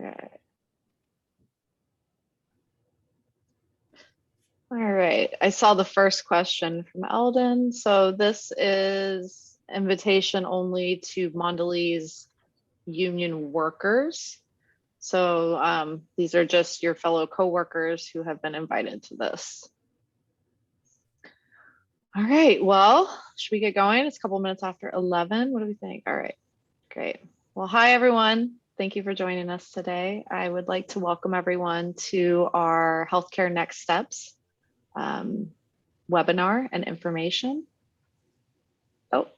Okay. All right, I saw the first question from Eldon. So this is invitation only to Mondelez union workers. So these are just your fellow coworkers who have been invited to this. All right, well, should we get going? It's a couple minutes after 11. What do we think? All right, great. Well, hi, everyone. Thank you for joining us today. I would like to welcome everyone to our Healthcare Next Steps webinar and information. Oh,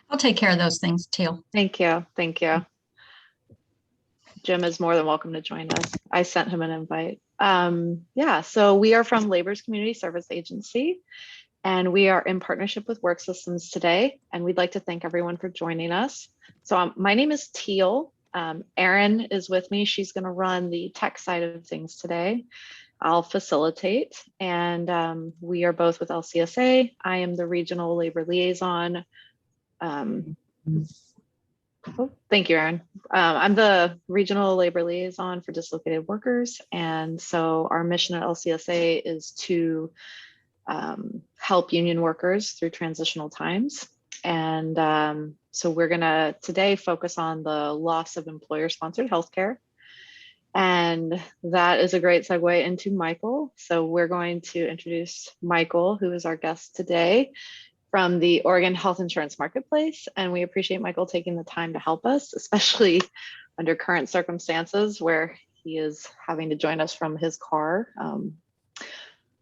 I'll take care of those things, Teal. Thank you. Thank you. Jim is more than welcome to join us. I sent him an invite. Yeah, so we are from Labor's Community Service Agency, and we are in partnership with Work Systems today, and we'd like to thank everyone for joining us. So my name is Teal. Erin is with me. She's going to run the tech side of things today. I'll facilitate, and we are both with LCSA. I am the Regional Labor Liaison. Oh, thank you, Erin. I'm the Regional Labor Liaison for Dislocated Workers, and so our mission at LCSA is to help union workers through transitional times. And so we're gonna today focus on the loss of employer-sponsored healthcare. And that is a great segue into Michael. So we're going to introduce Michael, who is our guest today from the Oregon Health Insurance Marketplace. And we appreciate Michael taking the time to help us, especially under current circumstances where he is having to join us from his car,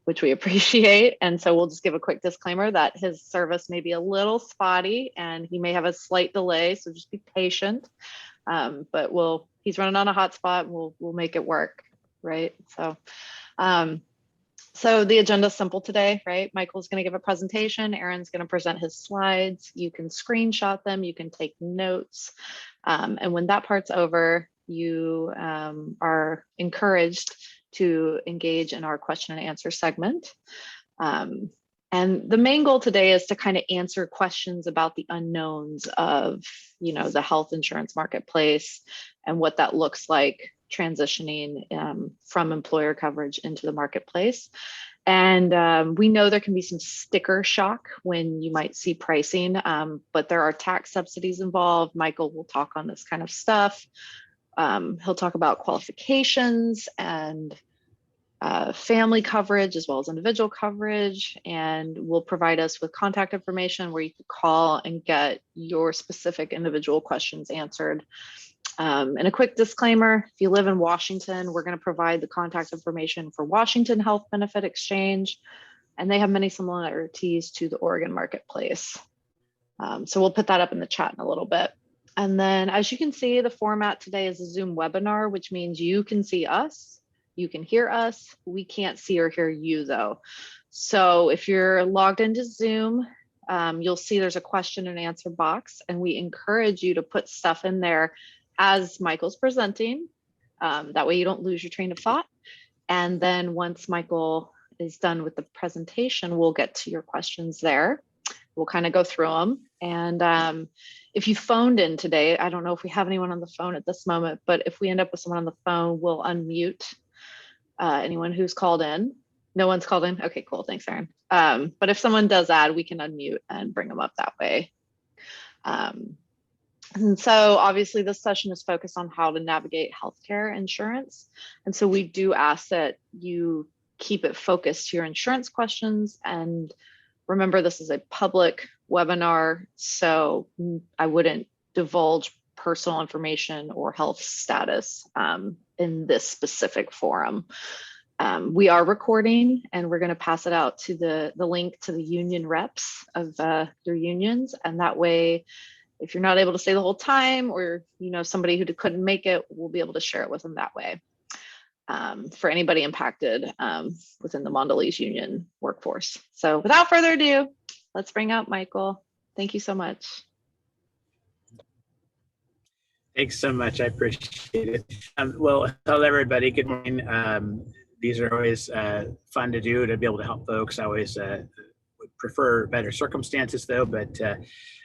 which we appreciate. And so we'll just give a quick disclaimer that his service may be a little spotty and he may have a slight delay, so just be patient. But he's running on a hotspot. We'll make it work, right? So the agenda is simple today, right? Michael's going to give a presentation. Aaron's going to present his slides. You can screenshot them. You can take notes. And when that part's over, you are encouraged to engage in our question and answer segment. And the main goal today is to kind of answer questions about the unknowns of, the health insurance marketplace and what that looks like transitioning from employer coverage into the marketplace. And we know there can be some sticker shock when you might see pricing, but there are tax subsidies involved. Michael will talk on this kind of stuff. He'll talk about qualifications and family coverage as well as individual coverage, and will provide us with contact information where you can call and get your specific individual questions answered. And a quick disclaimer, if you live in Washington, we're going to provide the contact information for Washington Health Benefit Exchange, and they have many similarities to the Oregon marketplace. So we'll put that up in the chat in a little bit. And then as you can see, the format today is a Zoom webinar, which means you can see us, you can hear us. We can't see or hear you though. So if you're logged into Zoom, you'll see there's a question and answer box, and we encourage you to put stuff in there as Michael's presenting. That way you don't lose your train of thought. And then once Michael is done with the presentation, we'll get to your questions there. We'll kind of go through them. And if you phoned in today, I don't know if we have anyone on the phone at this moment, but if we end up with someone on the phone, we'll unmute anyone who's called in. No one's called in? Okay, cool, thanks, Erin. But if someone does add, we can unmute and bring them up that way. And so obviously this session is focused on how to navigate healthcare insurance. And so we do ask that you keep it focused to your insurance questions. And remember, this is a public webinar, so I wouldn't divulge personal information or health status in this specific forum. We are recording, and we're going to pass it out to the link to the union reps of your unions. And that way, if you're not able to stay the whole time, or somebody who couldn't make it, we'll be able to share it with them that way. For anybody impacted within the Mondelez union workforce. So without further ado, let's bring out Michael. Thank you so much. Thanks so much. I appreciate it. Well, hello, everybody. Good morning. These are always fun to do, to be able to help folks. I always would prefer better circumstances though, but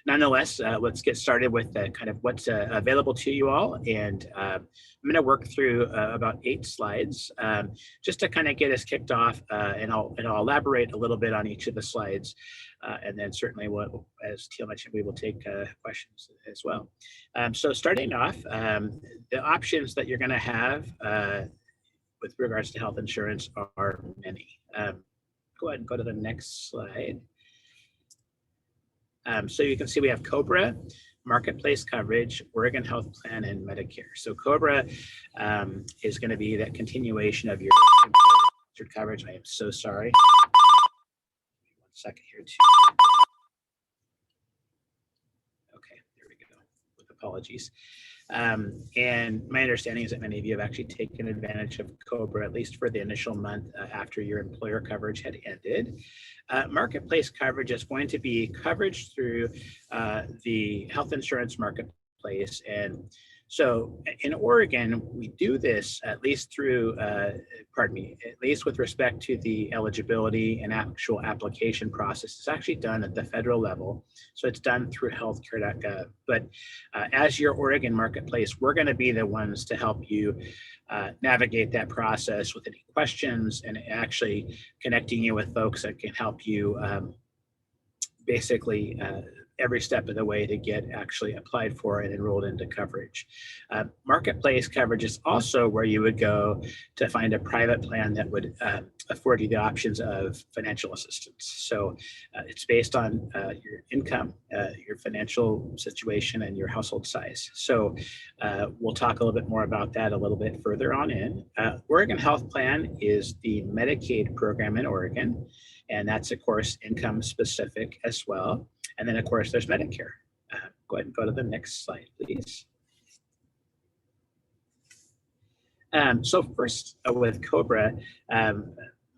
nonetheless, let's get started with kind of what's available to you all. And I'm going to work through about 8 slides just to kind of get us kicked off, and I'll elaborate a little bit on each of the slides. And then certainly, as Teal mentioned, we will take questions as well. So starting off, the options that you're going to have with regards to health insurance are many. Go ahead and go to the next slide. So you can see we have COBRA, marketplace coverage, Oregon Health Plan, and Medicare. So COBRA is going to be that continuation of your coverage. I am so sorry. 1 second here too. Okay, there we go. With apologies. And my understanding is that many of you have actually taken advantage of COBRA, at least for the initial month after your employer coverage had ended. Marketplace coverage is going to be coverage through the health insurance marketplace. And so in Oregon, we do this at least through, at least with respect to the eligibility and actual application process. It's actually done at the federal level. So it's done through healthcare.gov. But as your Oregon marketplace, we're going to be the ones to help you navigate that process with any questions and actually connecting you with folks that can help you basically every step of the way to get actually applied for and enrolled into coverage. Marketplace coverage is also where you would go to find a private plan that would afford you the options of financial assistance. So it's based on your income, your financial situation, and your household size. So we'll talk a little bit more about that a little bit further on in. Oregon Health Plan is the Medicaid program in Oregon, and that's, of course, income specific as well. And then, of course, there's Medicare. Go ahead and go to the next slide, please. So first, with COBRA,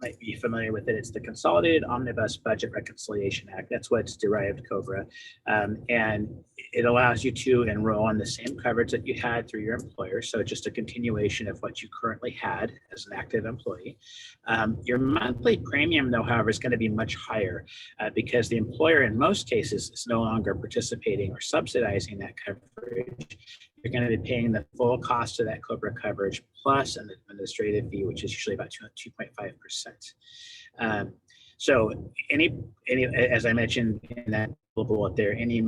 might be familiar with it. It's the Consolidated Omnibus Budget Reconciliation Act. That's what's derived COBRA. And it allows you to enroll on the same coverage that you had through your employer. So just a continuation of what you currently had as an active employee. Your monthly premium, though, however, is going to be much higher because the employer in most cases is no longer participating or subsidizing that coverage. You're going to be paying the full cost of that COBRA coverage plus an administrative fee, which is usually about 2.5%. So any, as I mentioned in that bullet there, any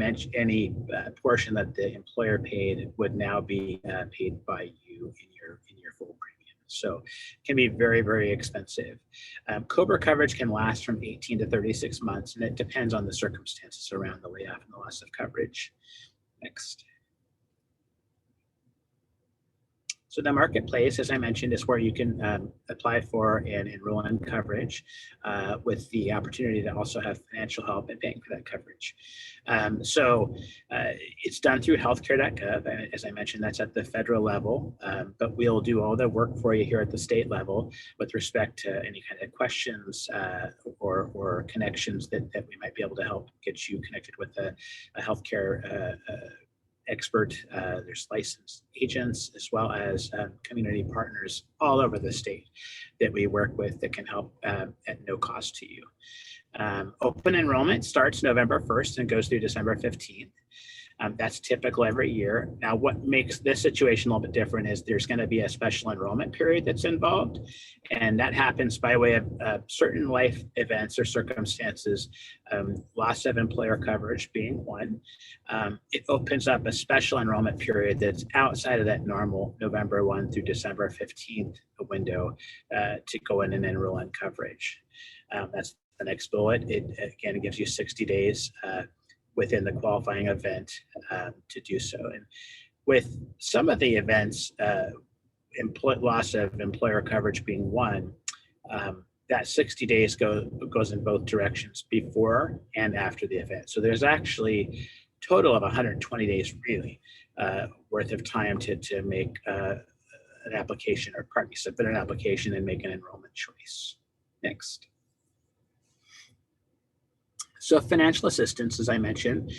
portion that the employer paid would now be paid by you in your full premium. So it can be very, very expensive. COBRA coverage can last from 18 to 36 months, and it depends on the circumstances around the layoff and the loss of coverage. Next. So the marketplace, as I mentioned, is where you can apply for and enroll in coverage with the opportunity to also have financial help in paying for that coverage. So it's done through healthcare.gov. As I mentioned, that's at the federal level, but we'll do all the work for you here at the state level with respect to any kind of questions or connections that we might be able to help get you connected with a healthcare expert. There's licensed agents as well as community partners all over the state that we work with that can help at no cost to you. Open enrollment starts November 1st and goes through December 15th. That's typical every year. Now, what makes this situation a little bit different is there's going to be a special enrollment period that's involved, and that happens by way of certain life events or circumstances, loss of employer coverage being one. It opens up a special enrollment period that's outside of that normal November 1 through December 15th window to go in and enroll in coverage. That's the next bullet. It again gives you 60 days within the qualifying event to do so. And with some of the events, loss of employer coverage being one, that 60 days goes in both directions, before and after the event. So there's actually a total of 120 days really worth of time to make an application, or pardon me, submit an application and make an enrollment choice. Next. So financial assistance, as I mentioned,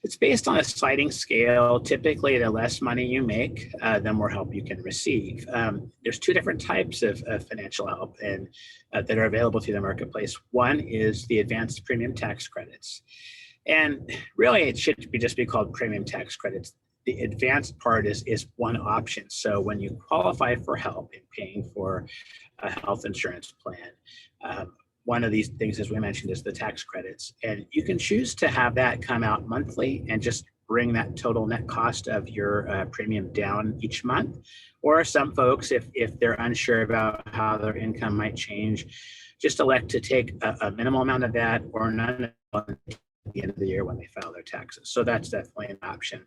It's based on a sliding scale. Typically, the less money you make, the more help you can receive. There's two different types of financial help and that are available through the marketplace. One is the advanced premium tax credits. And really, it should just be called premium tax credits. The advanced part is one option. So when you qualify for help in paying for a health insurance plan, one of these things, as we mentioned, is the tax credits. And you can choose to have that come out monthly and just bring that total net cost of your premium down each month. Or some folks, if they're unsure about how their income might change, just elect to take a minimal amount of that or none at the end of the year when they file their taxes. So that's definitely an option.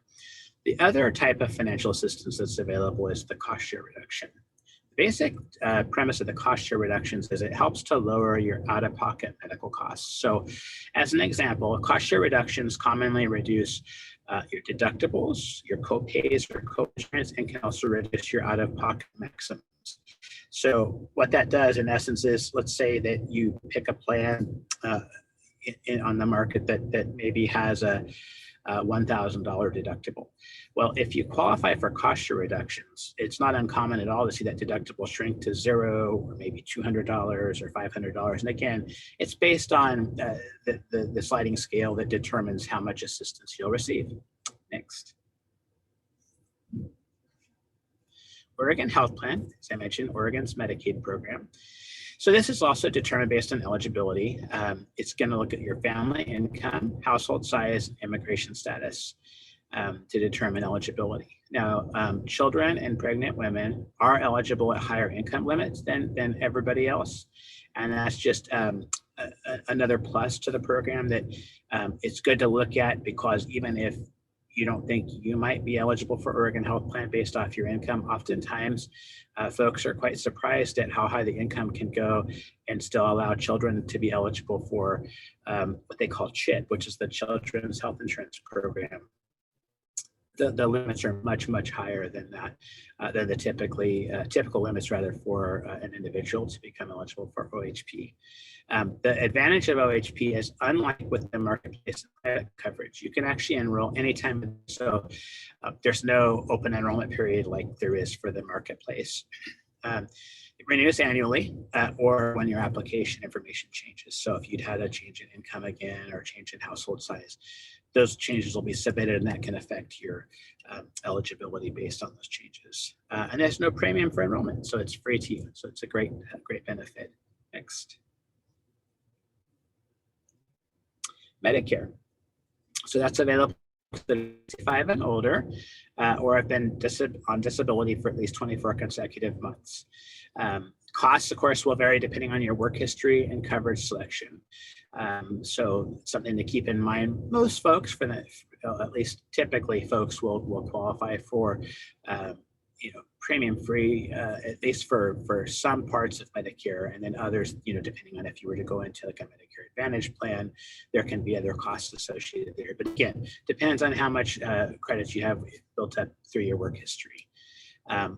The other type of financial assistance that's available is the cost share reduction. The basic premise of the cost share reductions is it helps to lower your out-of-pocket medical costs. So as an example, cost share reductions commonly reduce your deductibles, your co-pays or co-insurance, and can also reduce your out-of-pocket maximums. So what that does in essence is, let's say that you pick a plan on the market that maybe has a $1,000 deductible. Well, if you qualify for cost share reductions, it's not uncommon at all to see that deductible shrink to $0 or maybe $200 or $500. And again, it's based on the sliding scale that determines how much assistance you'll receive. Next. Oregon Health Plan, as I mentioned, Oregon's Medicaid program. So this is also determined based on eligibility. It's going to look at your family income, household size, immigration status to determine eligibility. Now, children and pregnant women are eligible at higher income limits than everybody else. And that's just another plus to the program that it's good to look at, because even if you don't think you might be eligible for Oregon Health Plan based off your income, oftentimes folks are quite surprised at how high the income can go and still allow children to be eligible for what they call CHIP, which is the Children's Health Insurance Program. The limits are much, much higher than that, than the typical limits rather for an individual to become eligible for OHP. The advantage of OHP is, unlike with the marketplace coverage, you can actually enroll anytime. So there's no open enrollment period like there is for the marketplace. It renews annually or when your application information changes. So if you'd had a change in income again or change in household size, those changes will be submitted and that can affect your eligibility based on those changes. And there's no premium for enrollment, so it's free to you. So it's a great benefit. Next. Medicare. So that's available to 65 and older or have been on disability for at least 24 consecutive months. Costs, of course, will vary depending on your work history and coverage selection. So something to keep in mind, most folks, at least typically folks will qualify for premium free, at least for some parts of Medicare, and then others, depending on if you were to go into like a Medicare Advantage plan, there can be other costs associated there. But again, depends on how much credits you have built up through your work history.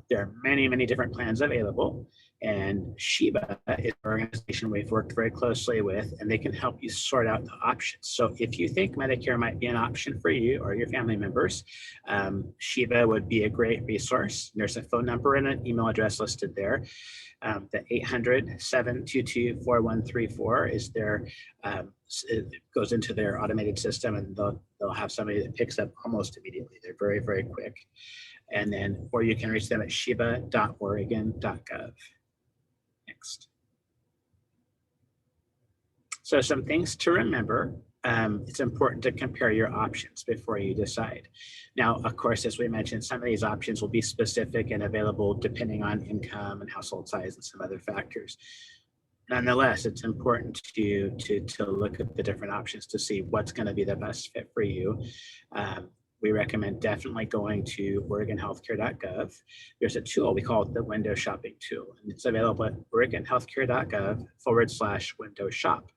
There are many, many different plans available. And Sheba is an organization we've worked very closely with, and they can help you sort out the options. So if you think Medicare might be an option for you or your family members, Sheba would be a great resource. There's a phone number and an email address listed there. The 800-722-4134 is their, it goes into their automated system, and they'll have somebody that picks up almost immediately. They're very, very quick. And then, or you can reach them at sheba.oregon.gov. Next. So some things to remember. It's important to compare your options before you decide. Now, of course, as we mentioned, some of these options will be specific and available depending on income and household size and some other factors. Nonetheless, it's important to look at the different options to see what's going to be the best fit for you. We recommend definitely going to OregonHealthcare.gov. There's a tool, we call it the window shopping tool, and it's available at OregonHealthcare.gov/window shop.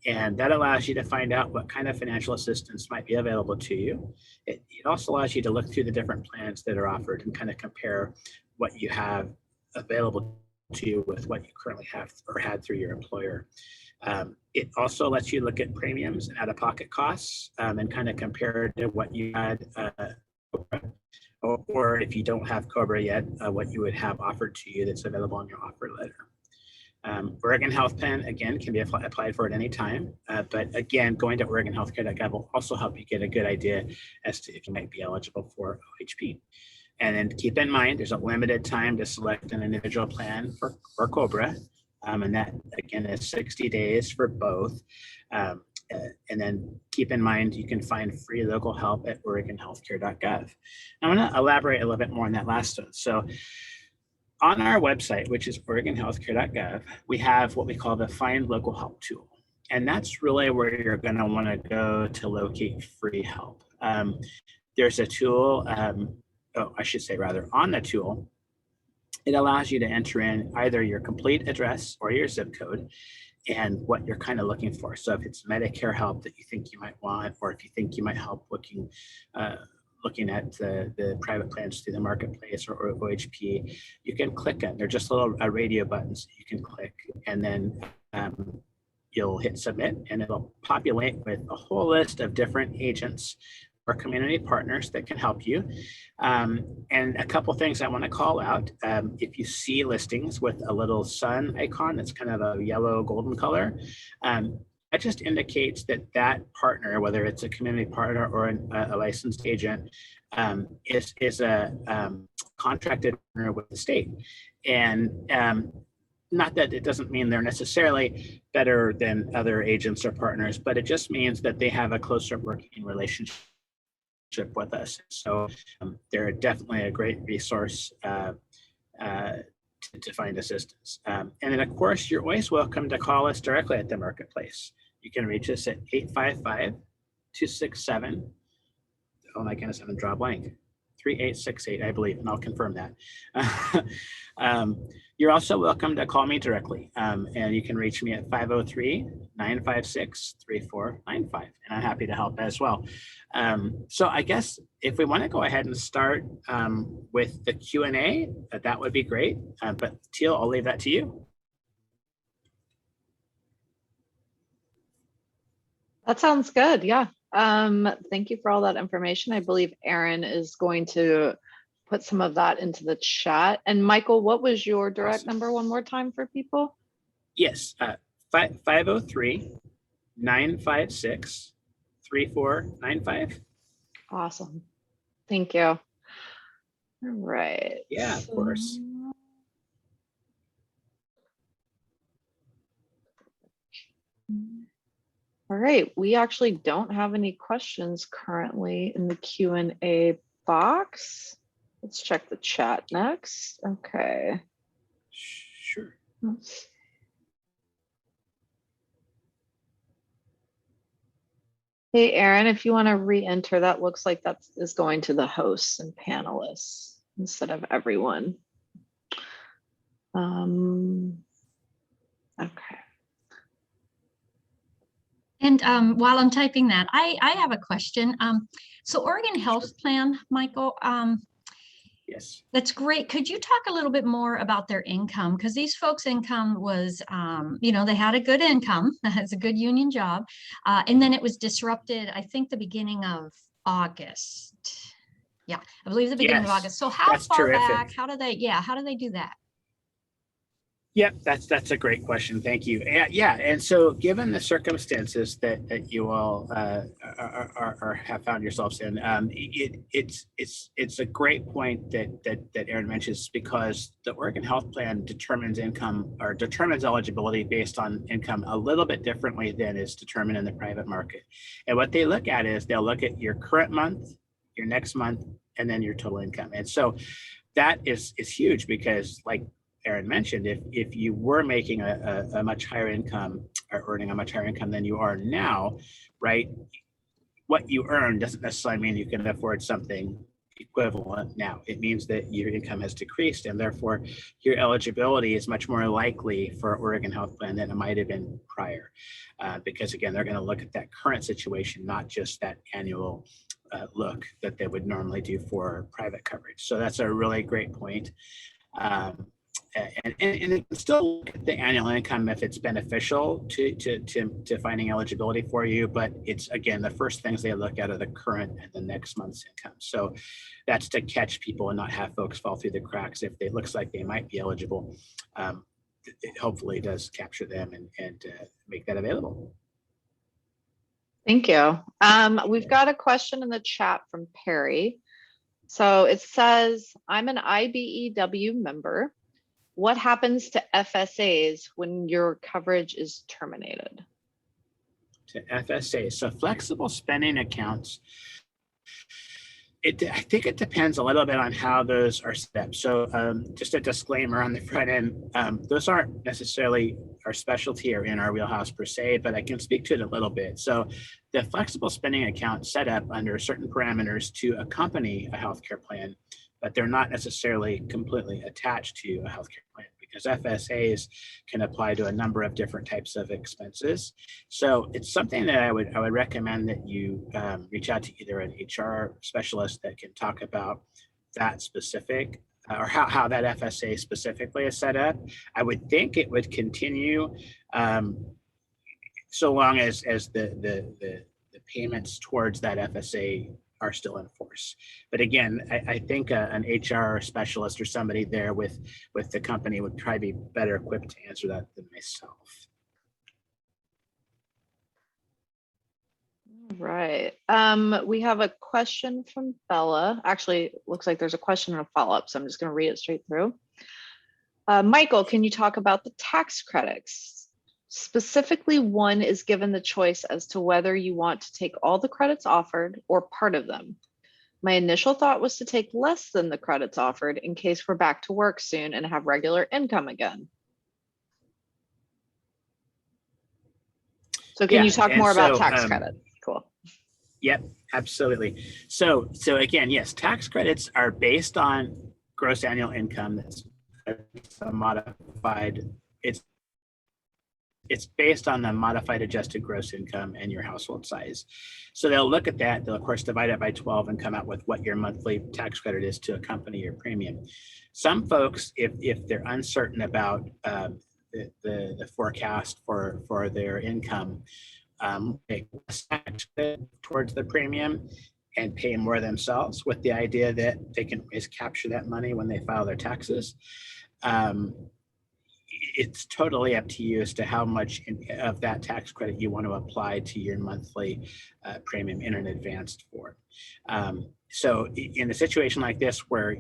And that allows you to find out what kind of financial assistance might be available to you. It also allows you to look through the different plans that are offered and kind of compare what you have available to you with what you currently have or had through your employer. It also lets you look at premiums and out-of-pocket costs and kind of compare to what you had, or if you don't have COBRA yet, what you would have offered to you that's available on your offer letter. Oregon Health Plan, again, can be applied for at any time. But again, going to OregonHealthcare.gov will also help you get a good idea as to if you might be eligible for OHP. And then keep in mind, there's a limited time to select an individual plan for COBRA. And that, again, is 60 days for both. And then keep in mind, you can find free local help at OregonHealthcare.gov. I want to elaborate a little bit more on that last one. So on our website, which is OregonHealthcare.gov, we have what we call the Find Local Help tool. And that's really where you're going to want to go to locate free help. There's a tool, I should say rather, on the tool, it allows you to enter in either your complete address or your zip code and what you're kind of looking for. So if it's Medicare help that you think you might want, or if you think you might help looking at the private plans through the marketplace or OHP, you can click it. They're just little radio buttons you can click, and then you'll hit submit, and it'll populate with a whole list of different agents or community partners that can help you. And a couple things I want to call out. If you see listings with a little sun icon that's kind of a yellow golden color, that just indicates that that partner, whether it's a community partner or a licensed agent, is a contracted partner with the state. And not that it doesn't mean they're necessarily better than other agents or partners, but it just means that they have a closer working relationship with us. So they're definitely a great resource to find assistance. And then, of course, you're always welcome to call us directly at the marketplace. You can reach us at 855-267. Oh my goodness, I'm gonna draw a blank. 3868, I believe, and I'll confirm that. You're also welcome to call me directly, and you can reach me at 503-956-3495, and I'm happy to help as well. So I guess if we want to go ahead and start with the Q&A, that would be great. But Teal, I'll leave that to you. That sounds good. Yeah. Thank you for all that information. I believe Aaron is going to put some of that into the chat. And Michael, what was your direct number one more time for people? Yes, 503-956-3495. Awesome. Thank you. All right. Yeah, of course. All right, we actually don't have any questions currently in the Q&A box. Let's check the chat next. Okay. Sure. Hey, Aaron, if you want to re-enter, that looks like that is going to the hosts and panelists instead of everyone. Okay. And while I'm typing that, I have a question. So Oregon Health Plan, Michael, Yes. That's great. Could you talk a little bit more about their income? Because these folks' income was, they had a good income, it's a good union job. And then it was disrupted, I think, the beginning of August. Yeah, I believe the beginning of August. So how far back, how do they do that? Yep, that's a great question. Thank you. Yeah, and so given the circumstances that you all have found yourselves in, it's a great point that Aaron mentions, because the Oregon Health Plan determines income or determines eligibility based on income a little bit differently than is determined in the private market. And what they look at is they'll look at your current month, your next month, and then your total income. And so that is huge, because like Aaron mentioned, if you were making a much higher income or earning a much higher income than you are now, right? What you earn doesn't necessarily mean you can afford something equivalent now. It means that your income has decreased, and therefore your eligibility is much more likely for Oregon Health Plan than it might have been prior. Because again, they're going to look at that current situation, not just that annual look that they would normally do for private coverage. So that's a really great point. and they can still look at the annual income if it's beneficial to finding eligibility for you. But it's, again, the first things they look at are the current and the next month's income. So that's to catch people and not have folks fall through the cracks. If it looks like they might be eligible, it hopefully does capture them and make that available. Thank you. We've got a question in the chat from Perry. So it says, I'm an IBEW member. What happens to FSAs when your coverage is terminated? To FSAs, so flexible spending accounts, I think it depends a little bit on how those are set up. So just a disclaimer on the front end, those aren't necessarily our specialty or in our wheelhouse per se, but I can speak to it a little bit. So the flexible spending account set up under certain parameters to accompany a healthcare plan, but they're not necessarily completely attached to a healthcare plan, because FSAs can apply to a number of different types of expenses. So it's something that I would recommend that you reach out to either an HR specialist that can talk about that specific or how that FSA specifically is set up. I would think it would continue so long as the payments towards that FSA are still in force. But again, I think an HR specialist or somebody there with the company would probably be better equipped to answer that than myself. Right. We have a question from Bella. Actually, looks like there's a question and a follow-up, so I'm just going to read it straight through. Michael, can you talk about the tax credits? Specifically, one is given the choice as to whether you want to take all the credits offered or part of them. My initial thought was to take less than the credits offered in case we're back to work soon and have regular income again. So can you talk more about tax credits? Cool. Yep, absolutely. So again, yes, tax credits are based on gross annual income. That's modified. It's based on the modified adjusted gross income and your household size. So they'll look at that. They'll of course divide it by 12 and come out with what your monthly tax credit is to accompany your premium. Some folks, if they're uncertain about the forecast for their income, take less tax credit towards the premium and pay more themselves, with the idea that they can always capture that money when they file their taxes. It's totally up to you as to how much of that tax credit you want to apply to your monthly premium in an advanced form. So in a situation like this, where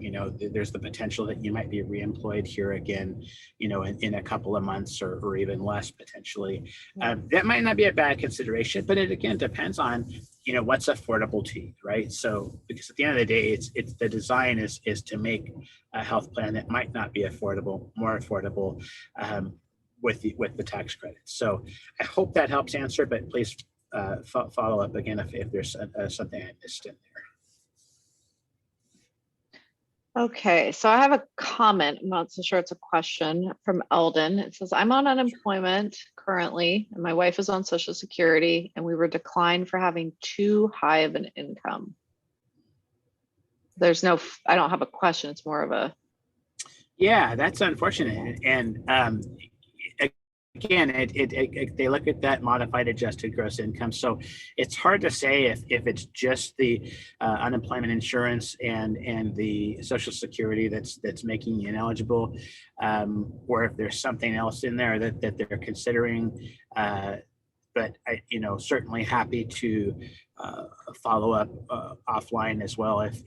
there's the potential that you might be reemployed here again, in a couple of months or even less potentially, that might not be a bad consideration. But it again depends on what's affordable to you, right? So because at the end of the day, it's the design is to make a health plan that might not be affordable more affordable with the tax credits. So I hope that helps answer. But please follow up again if there's something I missed in there. Okay, so I have a comment. I'm not so sure it's a question from Eldon. It says, I'm on unemployment currently, and my wife is on Social Security, and we were declined for having too high of an income. I don't have a question. It's more of a. Yeah, that's unfortunate. And again, they look at that modified adjusted gross income. So it's hard to say if it's just the unemployment insurance and the Social Security that's making you ineligible, or if there's something else in there that they're considering. But I, certainly happy to follow up offline as well if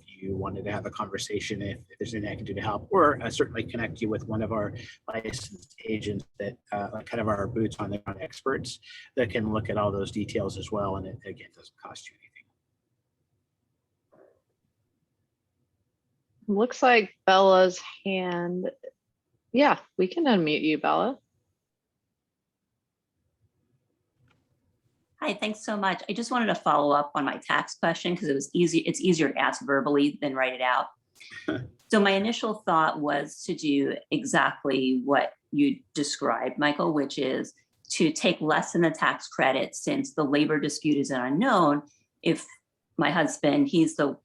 you wanted to have a conversation, if there's anything I can do to help, or certainly connect you with one of our licensed agents that kind of our boots on the ground experts that can look at all those details as well. And it again doesn't cost you anything. Looks like Bella's hand. Yeah, we can unmute you, Bella. Hi, thanks so much. I just wanted to follow up on my tax question because it was easy. It's easier to ask verbally than write it out. So my initial thought was to do exactly what you described, Michael, which is to take less than the tax credit, since the labor dispute is an unknown. If my husband, he's the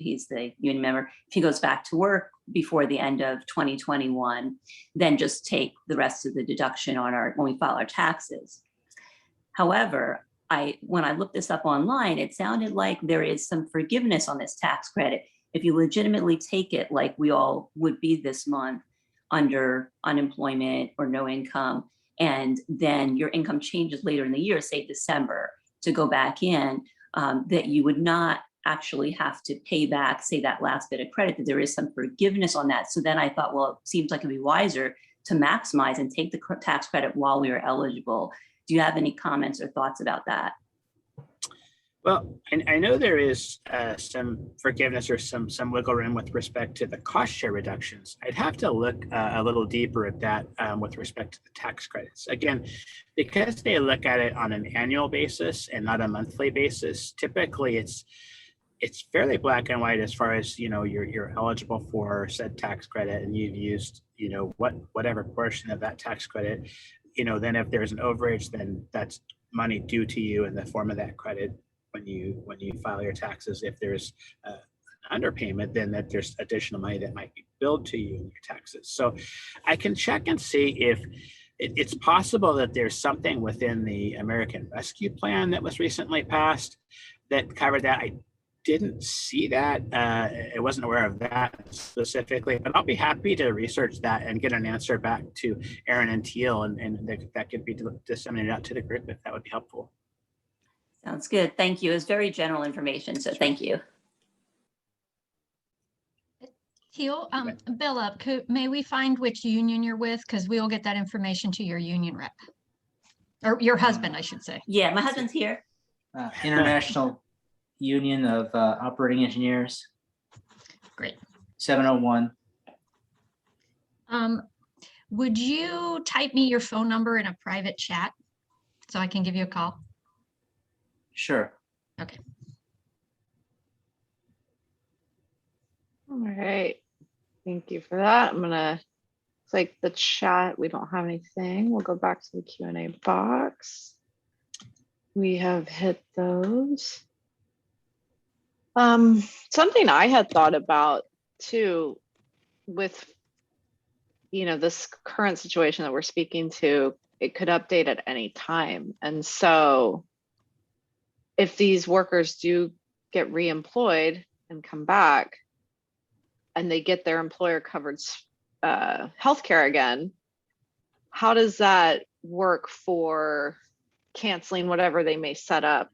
union member. If he goes back to work before the end of 2021, then just take the rest of the deduction on when we file our taxes. However, when I looked this up online, it sounded like there is some forgiveness on this tax credit if you legitimately take it like we all would be this month under unemployment or no income, and then your income changes later in the year, say December, to go back in, that you would not actually have to pay back, say, that last bit of credit, that there is some forgiveness on that. So then I thought, well, it seems like it'd be wiser to maximize and take the tax credit while we are eligible. Do you have any comments or thoughts about that? Well, I know there is some forgiveness or some wiggle room with respect to the cost share reductions. I'd have to look a little deeper at that with respect to the tax credits. Again, because they look at it on an annual basis and not a monthly basis, typically it's fairly black and white as far as, you're eligible for said tax credit and you've used, whatever portion of that tax credit, then if there's an overage, then that's money due to you in the form of that credit when you file your taxes. If there's underpayment, then that there's additional money that might be billed to you in your taxes. So I can check and see if it's possible that there's something within the American Rescue Plan that was recently passed that covered that. I didn't see that. I wasn't aware of that specifically, but I'll be happy to research that and get an answer back to Aaron and Teal, and that could be disseminated out to the group if that would be helpful. Sounds good. Thank you. It's very general information, so thank you. Teal, Bella, may we find which union you're with? Because we will get that information to your union rep. Or your husband, I should say. Yeah, my husband's here. International Union of Operating Engineers. Great. 701. Would you type me your phone number in a private chat so I can give you a call? Sure. Okay. All right. Thank you for that. It's like the chat, we don't have anything. We'll go back to the Q&A box. We have hit those. Something I had thought about too with, this current situation that we're speaking to, it could update at any time. And so if these workers do get reemployed and come back and they get their employer covered healthcare again, how does that work for canceling whatever they may set up?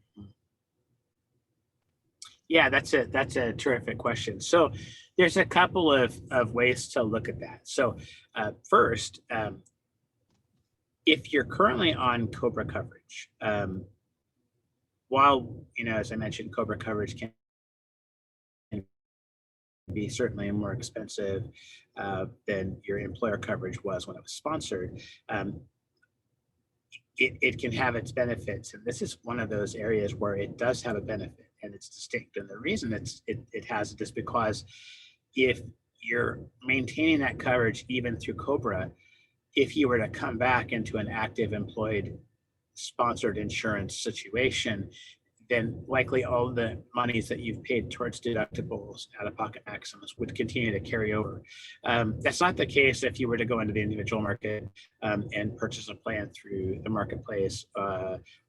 Yeah, that's a terrific question. So there's a couple of ways to look at that. So first, if you're currently on COBRA coverage, while, as I mentioned, COBRA coverage can be certainly more expensive than your employer coverage was when it was sponsored, it can have its benefits. And this is one of those areas where it does have a benefit and it's distinct. And the reason it has it is because if you're maintaining that coverage even through COBRA, if you were to come back into an active employed sponsored insurance situation, then likely all the monies that you've paid towards deductibles, out-of-pocket maximums would continue to carry over. That's not the case if you were to go into the individual market and purchase a plan through the marketplace,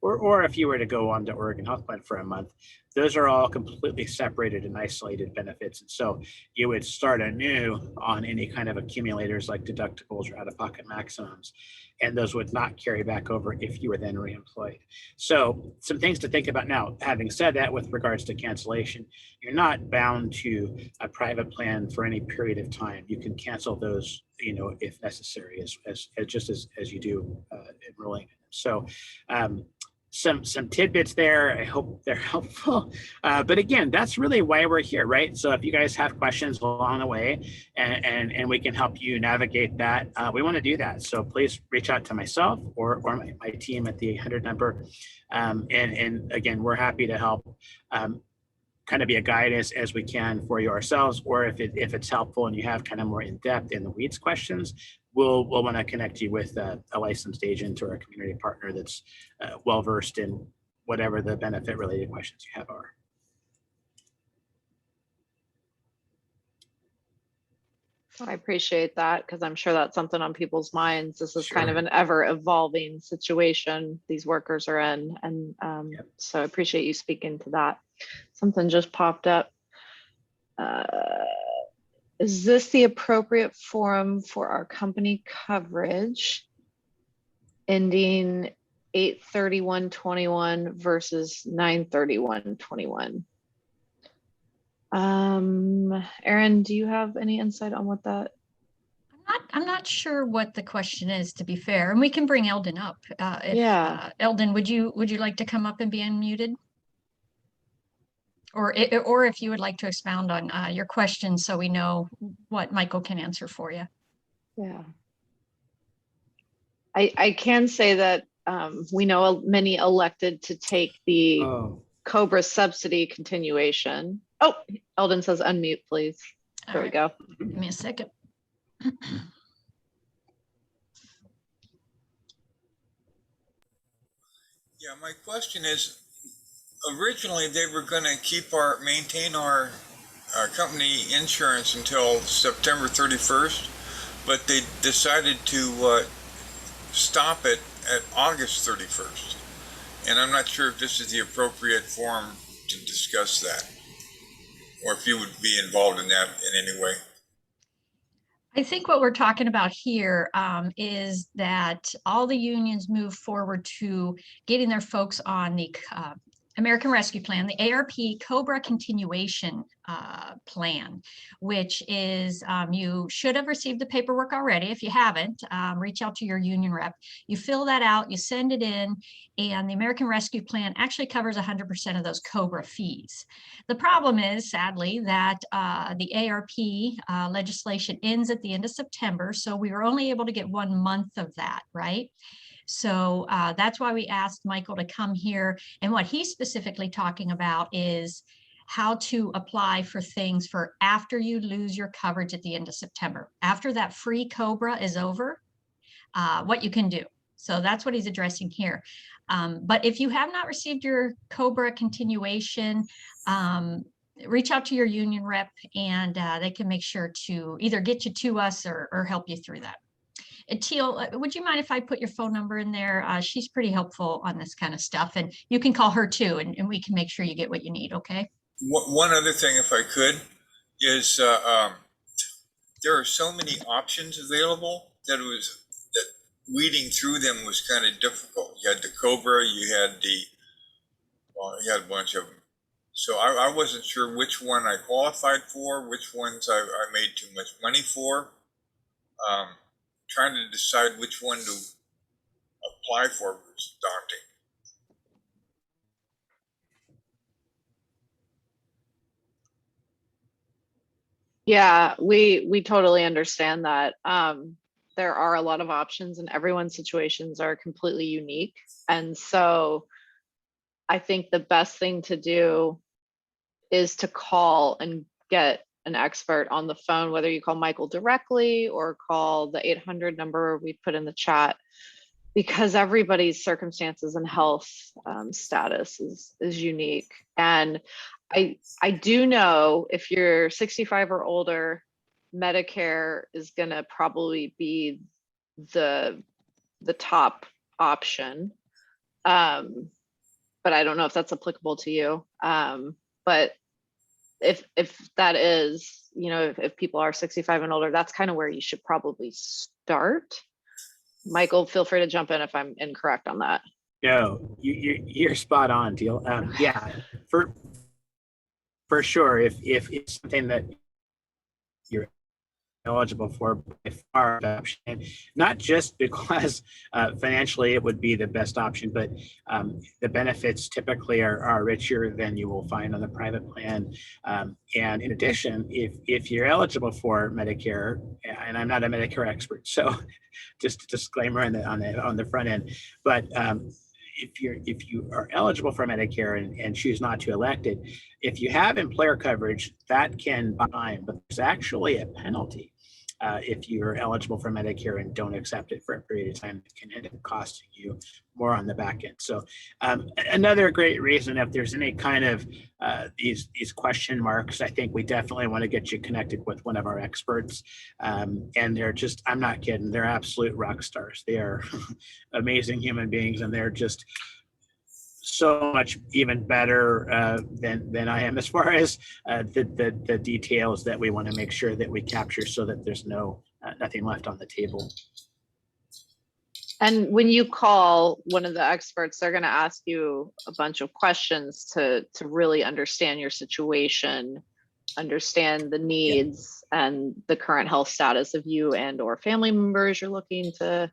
or if you were to go on to Oregon Health Plan for a month. Those are all completely separated and isolated benefits. And so you would start anew on any kind of accumulators like deductibles or out-of-pocket maximums, and those would not carry back over if you were then reemployed. So some things to think about now. Having said that, with regards to cancellation, you're not bound to a private plan for any period of time. You can cancel those, if necessary, as you do enrolling. So some tidbits there. I hope they're helpful. But again, that's really why we're here, right? So if you guys have questions along the way and we can help you navigate that, we want to do that. So please reach out to myself or my team at the 800 number. And again, we're happy to help kind of be a guide as we can for you ourselves, or if it's helpful and you have kind of more in-depth in the weeds questions, we'll want to connect you with a licensed agent or a community partner that's well-versed in whatever the benefit-related questions you have are. I appreciate that because I'm sure that's something on people's minds. This is kind of Sure. an ever evolving situation these workers are in. And Yep. so I appreciate you speaking to that. Something just popped up. Is this the appropriate forum for our company coverage ending 8/31/21 versus 9/31/21? Erin, do you have any insight on what that? I'm not sure what the question is, to be fair, and we can bring Eldon up. Yeah. Eldon, would you like to come up and be unmuted? Or if you would like to expound on your question so we know what Michael can answer for you. Yeah. I can say that we know many elected to take the Oh, Cobra subsidy continuation. Oh, Eldon says unmute, please. There we go. Give me a second. Yeah, my question is, originally they were going to maintain our company insurance until September 31st, but they decided to stop it at August 31st. And I'm not sure if this is the appropriate forum to discuss that, or if you would be involved in that in any way. I think what we're talking about here is that all the unions move forward to getting their folks on the American Rescue Plan, the ARP Cobra continuation plan, which is you should have received the paperwork already. If you haven't, reach out to your union rep. You fill that out, you send it in, and the American Rescue Plan actually covers 100% of those Cobra fees. The problem is, sadly, that the ARP legislation ends at the end of September, so we were only able to get 1 month of that, right? So that's why we asked Michael to come here. And what he's specifically talking about is how to apply for things for after you lose your coverage at the end of September. After that free Cobra is over, what you can do. So that's what he's addressing here. But if you have not received your Cobra continuation, reach out to your union rep and they can make sure to either get you to us or help you through that. Teal, would you mind if I put your phone number in there? She's pretty helpful on this kind of stuff, and you can call her too, and we can make sure you get what you need, okay? One other thing, if I could, is there are so many options available that weeding through them was kind of difficult. You had the Cobra, you had a bunch of them. So I wasn't sure which one I qualified for, which ones I made too much money for. Trying to decide which one to apply for was daunting. Yeah, we totally understand that. There are a lot of options and everyone's situations are completely unique. And so I think the best thing to do is to call and get an expert on the phone, whether you call Michael directly or call the 800 number we put in the chat, because everybody's circumstances and health status is unique. And I do know if you're 65 or older, Medicare is going to probably be the top option. But I don't know if that's applicable to you. But if that is, if people are 65 and older, that's kind of where you should probably start. Michael, feel free to jump in if I'm incorrect on that. no, you're spot on, Teal. Yeah, for sure. If it's something that you're eligible for, by far the option, not just because financially it would be the best option, but the benefits typically are richer than you will find on the private plan. And in addition, if you're eligible for Medicare, and I'm not a Medicare expert, so just a disclaimer on the front end, but if you are eligible for Medicare and choose not to elect it, if you have employer coverage, that can buy time, but there's actually a penalty. if you're eligible for Medicare and don't accept it for a period of time, it can end up costing you more on the back end. So another great reason, if there's any kind of these question marks, I think we definitely want to get you connected with one of our experts. And they're just, I'm not kidding, they're absolute rock stars. They are amazing human beings, and they're just so much even better than I am as far as the details that we want to make sure that we capture so that there's nothing left on the table. And when you call one of the experts, they're going to ask you a bunch of questions to really understand your situation, understand the needs and the current health status of you and or family members you're looking to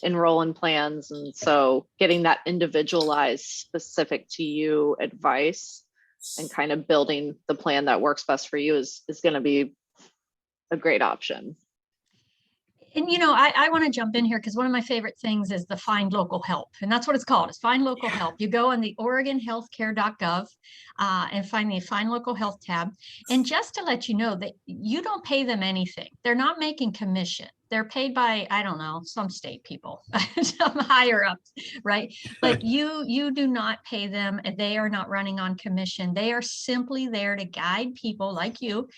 enroll in plans. And so getting that individualized, specific to you advice and kind of building the plan that works best for you is going to be a great option. And, you know, I want to jump in here because one of my favorite things is the Find Local Help. And that's what it's called. It's Find Local Help. You go on the OregonHealthcare.gov and find the Find Local Health tab. And just to let you know that you don't pay them anything. They're not making commission. They're paid by, I don't know, some state people, some higher ups, right? But you do not pay them. And they are not running on commission. They are simply there to guide people like you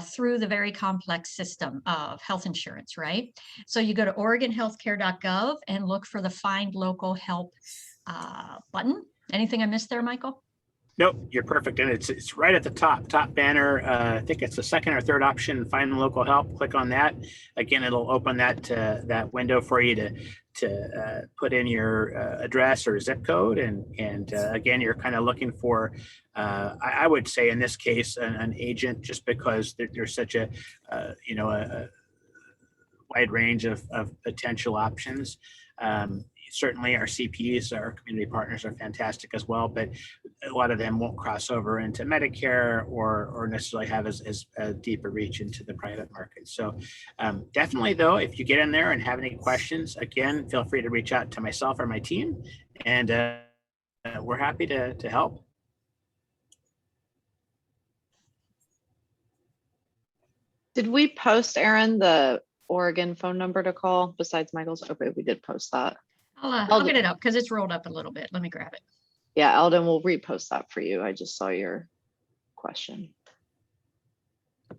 through the very complex system of health insurance, right? So you go to OregonHealthcare.gov and look for the Find Local Help button. Anything I missed there, Michael? Nope, you're perfect. And it's right at the top banner. I think it's the second or third option, Find Local Help. Click on that. Again, it'll open that window for you to put in your address or zip code. And again, you're kind of looking for, I would say in this case, an agent, just because there's such a wide range of potential options. Certainly our CPs, our community partners, are fantastic as well, but a lot of them won't cross over into Medicare or necessarily have as deep a reach into the private market. So definitely, though, if you get in there and have any questions, again, feel free to reach out to myself or my team, and we're happy to help. Did we post, Aaron, the Oregon phone number to call besides Michael's? Okay, we did post that. I'll get it up because it's rolled up a little bit. Let me grab it. Yeah, Eldon will repost that for you. I just saw your question. All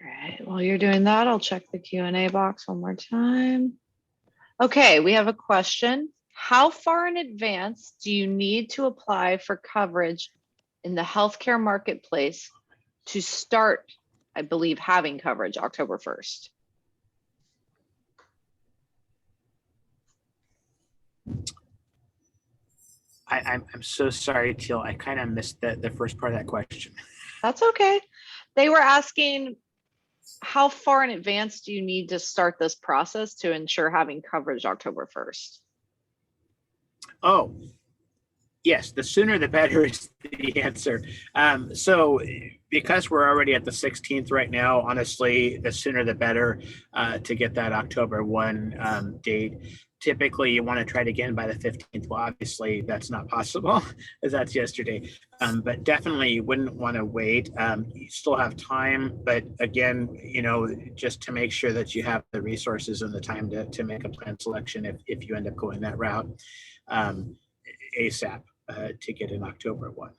right, while you're doing that, I'll check the Q&A box one more time. Okay, we have a question. How far in advance do you need to apply for coverage in the healthcare marketplace to start, I believe, having coverage October 1st? I'm so sorry, Teal. I kind of missed the first part of that question. That's okay. They were asking, how far in advance do you need to start this process to ensure having coverage October 1st? Oh, yes, the sooner the better is the answer. So because we're already at the 16th right now, honestly, the sooner the better to get that October 1 date. Typically, you want to try it again by the 15th. Well, obviously, that's not possible, as that's yesterday. But definitely, you wouldn't want to wait. You still have time, but again, just to make sure that you have the resources and the time to make a plan selection if you end up going that route ASAP to get in October 1.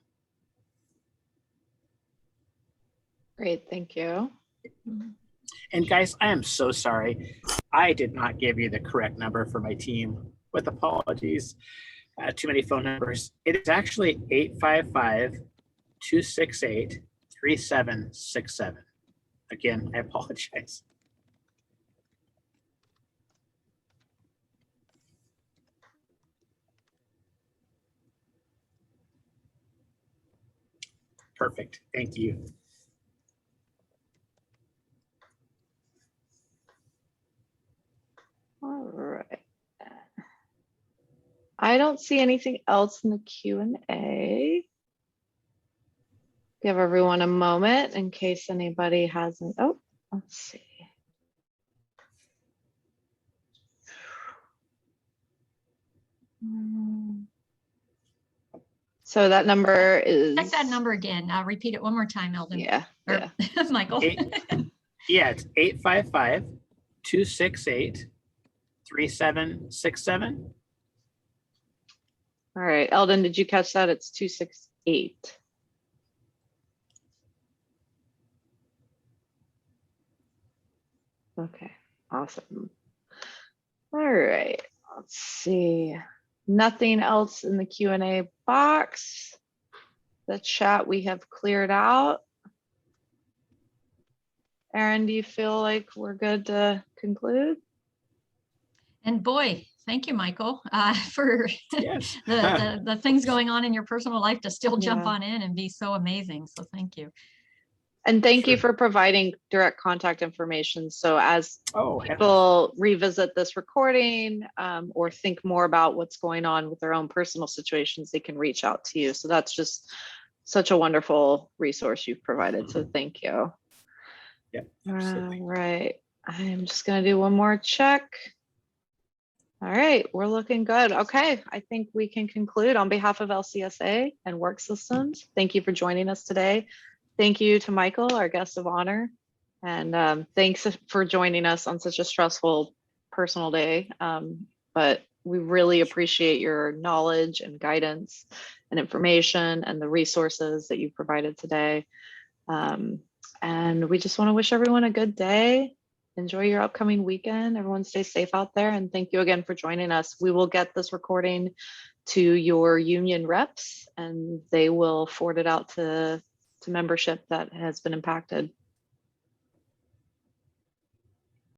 Great, thank you. And guys, I am so sorry. I did not give you the correct number for my team, with apologies. Too many phone numbers. It is actually 855-268-3767. Again, I apologize. Perfect. Thank you. All right. I don't see anything else in the Q&A. Give everyone a moment in case anybody hasn't. Oh, let's see. So that number is. Check that number again. I'll repeat it one more time, Eldon. Yeah. Michael. Yeah, it's 855-268-3767. All right, Eldon, did you catch that? It's 268. Okay, awesome. All right, let's see. Nothing else in the Q&A box. The chat we have cleared out. Erin, do you feel like we're good to conclude? And boy, thank you, Michael, for Yes. the things going on in your personal life to still jump Yeah. on in and be so amazing. So thank you. And thank you Sure. for providing direct contact information. So as Oh, people revisit this recording or think more about what's going on with their own personal situations, they can reach out to you. So that's just such a wonderful resource you've provided. So thank you. yeah, All absolutely. right, I'm just gonna do one more check. All right, we're looking good. Okay, I think we can conclude on behalf of LCSA and Work Systems. Thank you for joining us today. Thank you to Michael, our guest of honor. And thanks for joining us on such a stressful personal day. But we really appreciate your knowledge and guidance and information and the resources that you provided today. And we just want to wish everyone a good day. Enjoy your upcoming weekend. Everyone stay safe out there. And thank you again for joining us. We will get this recording to your union reps and they will forward it out to membership that has been impacted.